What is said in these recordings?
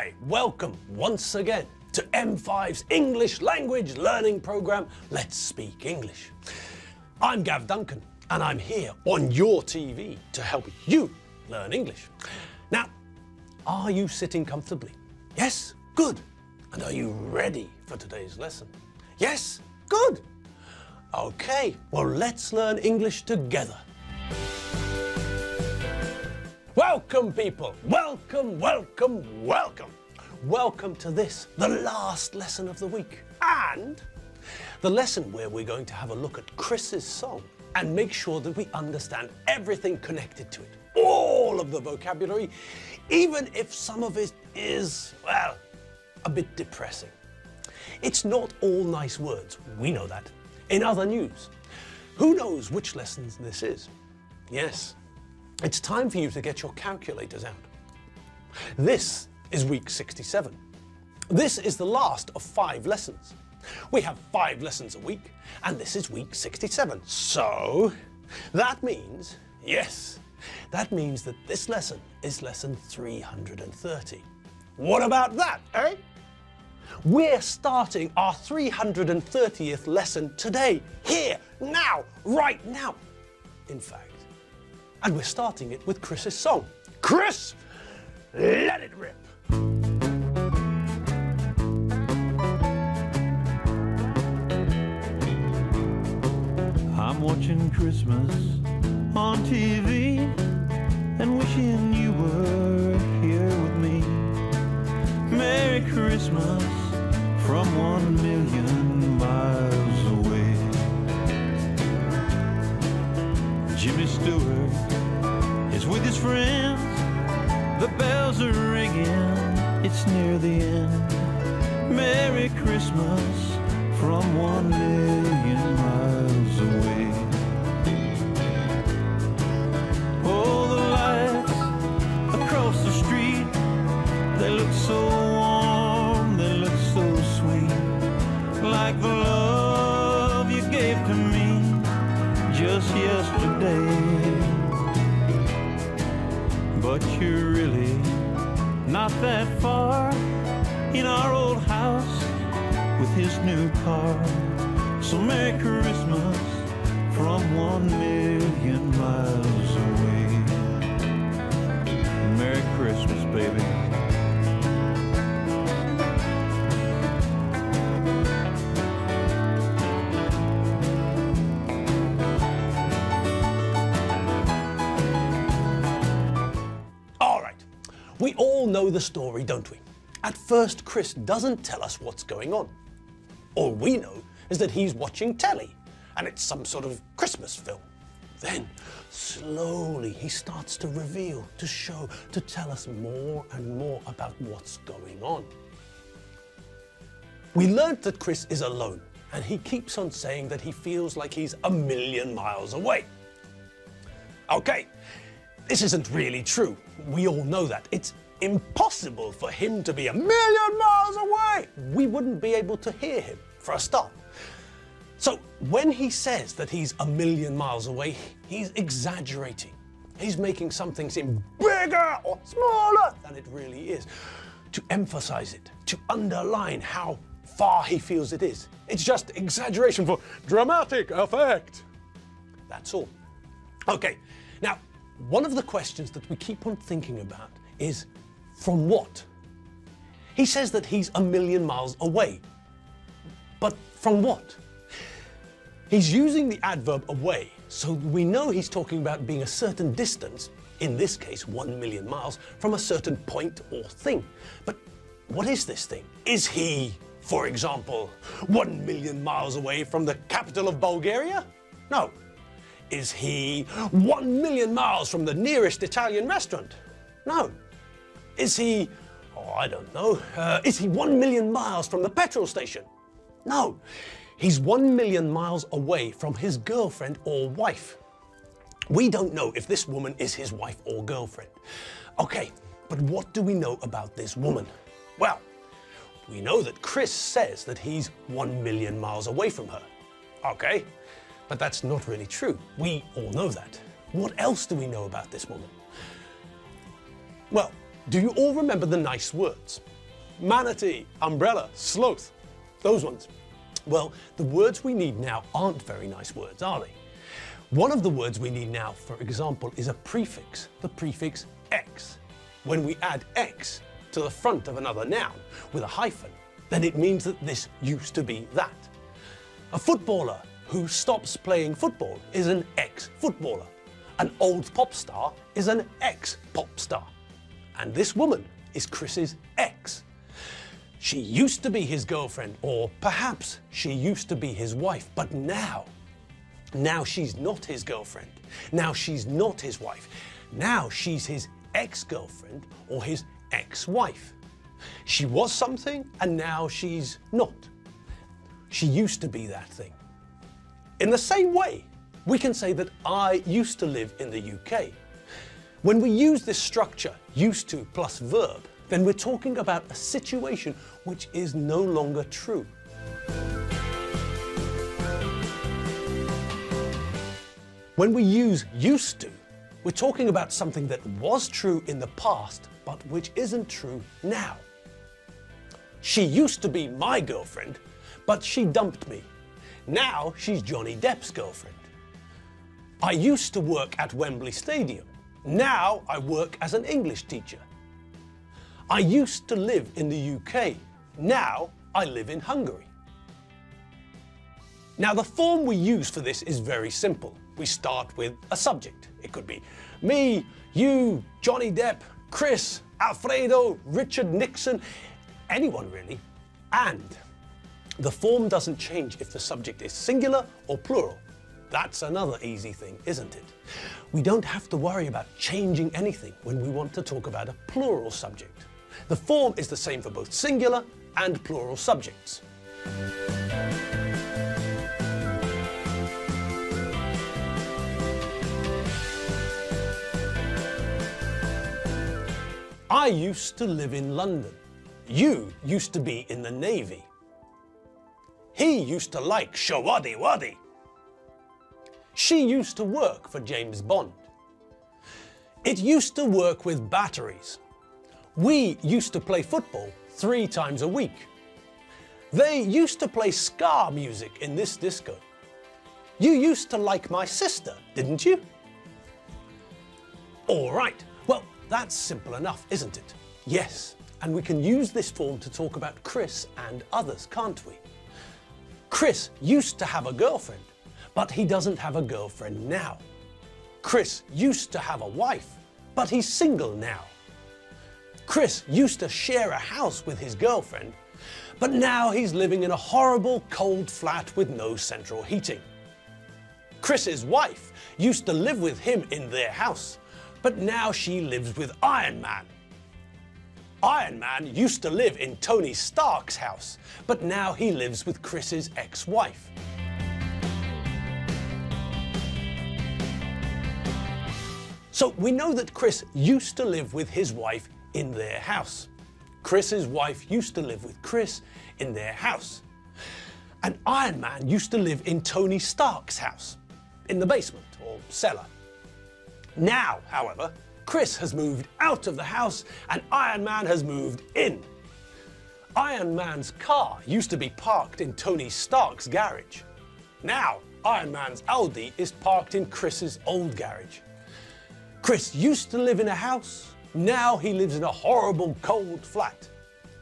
Hi, welcome once again to M5's English language learning program, Let's Speak English. I'm Gav Duncan and I'm here on your TV to help you learn English. Now, are you sitting comfortably? Yes? Good. And are you ready for today's lesson? Yes? Good. Okay, well let's learn English together. Welcome people, welcome, welcome, welcome. Welcome to this, the last lesson of the week. And the lesson where we're going to have a look at Chris's song and make sure that we understand everything connected to it. All of the vocabulary, even if some of it is, well, a bit depressing. It's not all nice words, we know that. In other news, who knows which lessons this is? Yes, it's time for you to get your calculators out. This is week 67. This is the last of 5 lessons. We have 5 lessons a week, and this is week 67. So, that means, yes, that means that this lesson is lesson 330. What about that, eh? We're starting our 330th lesson today, here, now, right now. In fact, and we're starting it with Chris's song. Chris, let it rip. I'm watching Christmas on TV and wishing you were here with me. Merry Christmas from 1,000,000 miles away. Jimmy Stewart is with his friends. The bells are ringing, it's near the end. Merry Christmas from 1,000,000 miles away. Oh, the lights across the street, they look so warm, they look so sweet. Like the love you gave to me just yesterday. But you're really not that far in our old house with his new car. So Merry Christmas from 1,000,000 miles away. Merry Christmas, baby. We all know the story, don't we? At first, Chris doesn't tell us what's going on. All we know is that he's watching telly, and it's some sort of Christmas film. Then, slowly, he starts to reveal, to show, to tell us more and more about what's going on. We learned that Chris is alone, and he keeps on saying that he feels like he's 1,000,000 miles away. Okay. This isn't really true. We all know that. It's impossible for him to be 1,000,000 miles away. We wouldn't be able to hear him, for a start. So when he says that he's 1,000,000 miles away, he's exaggerating. He's making something seem bigger or smaller than it really is, to emphasize it, to underline how far he feels it is. It's just exaggeration for dramatic effect. That's all. Okay, now, one of the questions that we keep on thinking about is, from what? He says that he's 1,000,000 miles away. But from what? He's using the adverb away, so we know he's talking about being a certain distance, in this case 1,000,000 miles, from a certain point or thing. But what is this thing? Is he, for example, 1,000,000 miles away from the capital of Bulgaria? No. Is he 1,000,000 miles from the nearest Italian restaurant? No. Is he, oh, I don't know, is he 1,000,000 miles from the petrol station? No. He's 1,000,000 miles away from his girlfriend or wife. We don't know if this woman is his wife or girlfriend. Okay, but what do we know about this woman? Well, we know that Chris says that he's 1,000,000 miles away from her. Okay. But that's not really true. We all know that. What else do we know about this woman? Well, Do you all remember the nice words? Manatee, umbrella, sloth, those ones. Well, the words we need now aren't very nice words, are they? One of the words we need now, for example, is a prefix, the prefix X. When we add X to the front of another noun with a hyphen, then it means that this used to be that. A footballer who stops playing football is an ex-footballer. An old pop star is an ex-pop star. And this woman is Chris's ex. She used to be his girlfriend, or perhaps she used to be his wife, but now she's not his girlfriend. Now she's not his wife. Now she's his ex-girlfriend or his ex-wife. She was something and now she's not. She used to be that thing. In the same way, we can say that I used to live in the UK. When we use this structure, used to plus verb, then we're talking about a situation which is no longer true. When we use used to, we're talking about something that was true in the past, but which isn't true now. She used to be my girlfriend, but she dumped me. Now she's Johnny Depp's girlfriend. I used to work at Wembley Stadium. Now I work as an English teacher. I used to live in the UK. Now I live in Hungary. Now the form we use for this is very simple. We start with a subject. It could be me, you, Johnny Depp, Chris, Alfredo, Richard Nixon, anyone really. And the form doesn't change if the subject is singular or plural. That's another easy thing, isn't it? We don't have to worry about changing anything when we want to talk about a plural subject. The form is the same for both singular and plural subjects. I used to live in London. You used to be in the Navy. He used to like shawaddy-waddy. She used to work for James Bond. It used to work with batteries. We used to play football 3 times a week. They used to play ska music in this disco. You used to like my sister, didn't you? All right, well, that's simple enough, isn't it? Yes, and we can use this form to talk about Chris and others, can't we? Chris used to have a girlfriend, but he doesn't have a girlfriend now. Chris used to have a wife, but he's single now. Chris used to share a house with his girlfriend, but now he's living in a horrible cold flat with no central heating. Chris's wife used to live with him in their house, but now she lives with Iron Man. Iron Man used to live in Tony Stark's house, but now he lives with Chris's ex-wife. So we know that Chris used to live with his wife in their house. Chris's wife used to live with Chris in their house. And Iron Man used to live in Tony Stark's house, in the basement or cellar. Now, however, Chris has moved out of the house and Iron Man has moved in. Iron Man's car used to be parked in Tony Stark's garage. Now, Iron Man's Audi is parked in Chris's old garage. Chris used to live in a house. Now he lives in a horrible cold flat.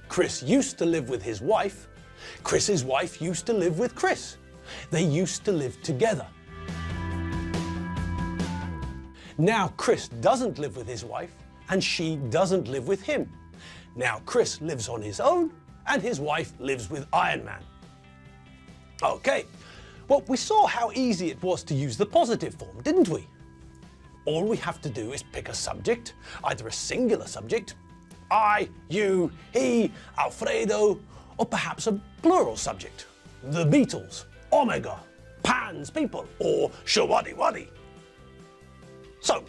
Chris used to live with his wife. Chris's wife used to live with Chris. They used to live together. Now Chris doesn't live with his wife and she doesn't live with him. Now Chris lives on his own and his wife lives with Iron Man. Okay, well, we saw how easy it was to use the positive form, didn't we? All we have to do is pick a subject, either a singular subject, I, you, he, Alfredo, or perhaps a plural subject, the Beatles, Omega, Pan's people, or shawaddy-waddy. So,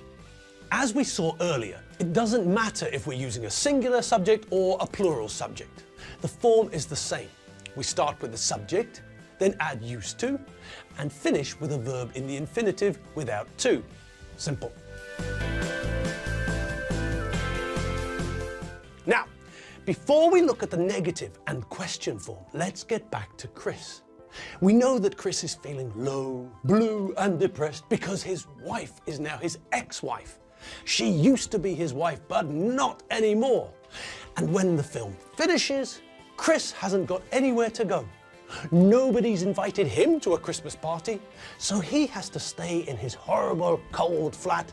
as we saw earlier, it doesn't matter if we're using a singular subject or a plural subject. The form is the same. We start with the subject, then add used to, and finish with a verb in the infinitive without to. Simple. before we look at the negative and question form, let's get back to Chris. We know that Chris is feeling low, blue and depressed because his wife is now his ex-wife. She used to be his wife, but not anymore. And when the film finishes, Chris hasn't got anywhere to go. Nobody's invited him to a Christmas party, so he has to stay in his horrible, cold flat,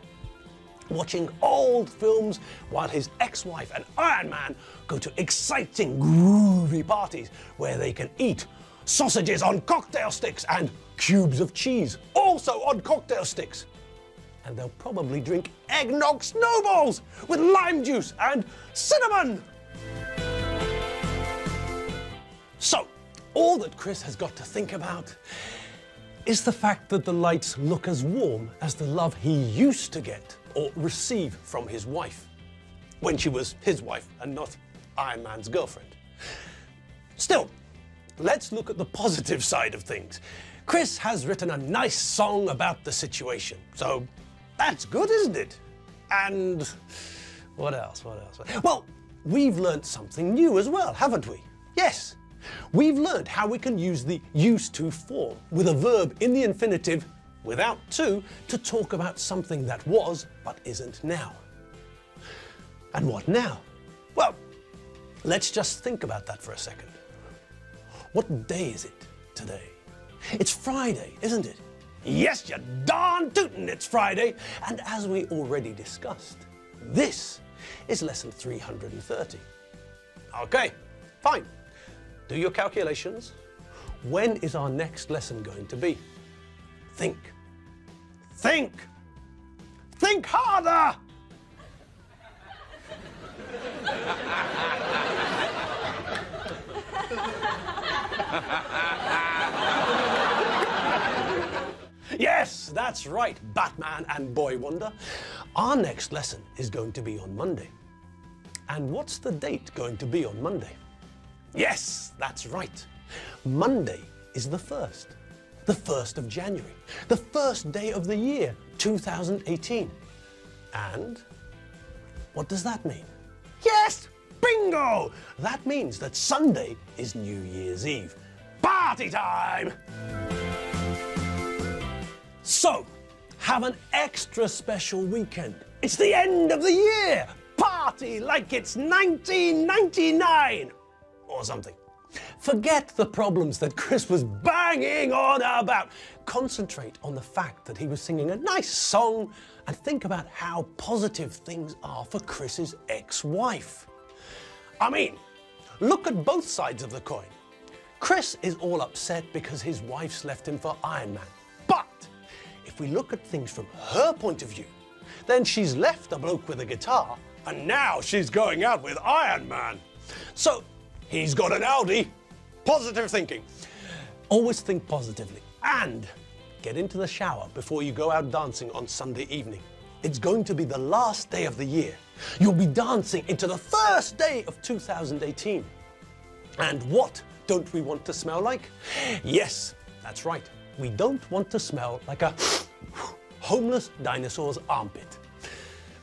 watching old films while his ex-wife and Iron Man go to exciting, groovy parties where they can eat sausages on cocktail sticks and cubes of cheese, also on cocktail sticks. And they'll probably drink eggnog snowballs with lime juice and cinnamon. So, all that Chris has got to think about is the fact that the lights look as warm as the love he used to get or receive from his wife, when she was his wife and not Iron Man's girlfriend. Still, let's look at the positive side of things. Chris has written a nice song about the situation, so that's good, isn't it? And what else? Well, we've learnt something new as well, haven't we? Yes. We've learned how we can use the used to form with a verb in the infinitive without to talk about something that was but isn't now. And what now? Well, let's just think about that for a second. What day is it today? It's Friday, isn't it? Yes, you darn tootin' it's Friday. And as we already discussed, this is lesson 330. Okay, fine. Do your calculations. When is our next lesson going to be? Think. Think! Think harder! Yes, that's right, Batman and Boy Wonder. Our next lesson is going to be on Monday. And what's the date going to be on Monday? Yes, that's right. Monday is the 1st of January, the first day of the year, 2018. And what does that mean? Yes, bingo! That means that Sunday is New Year's Eve. Party time! So, have an extra special weekend. It's the end of the year. Party like it's 1999 or something. Forget the problems that Chris was banging on about. Concentrate on the fact that he was singing a nice song and think about how positive things are for Chris's ex-wife. I mean, look at both sides of the coin. Chris is all upset because his wife's left him for Iron Man. But if we look at things from her point of view, then she's left a bloke with a guitar and now she's going out with Iron Man. So he's got an Audi. Positive thinking. Always think positively and get into the shower before you go out dancing on Sunday evening. It's going to be the last day of the year. You'll be dancing into the first day of 2018. And what don't we want to smell like? Yes, that's right. We don't want to smell like a homeless dinosaur's armpit.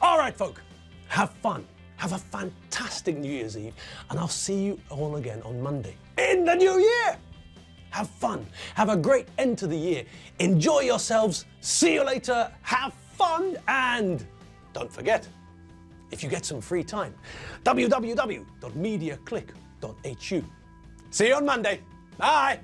All right, folk, have fun. Have a fantastic New Year's Eve, and I'll see you all again on Monday in the new year. Have fun. Have a great end to the year. Enjoy yourselves. See you later. Have fun, and don't forget, if you get some free time, www.mediaclick.hu. See you on Monday. Bye.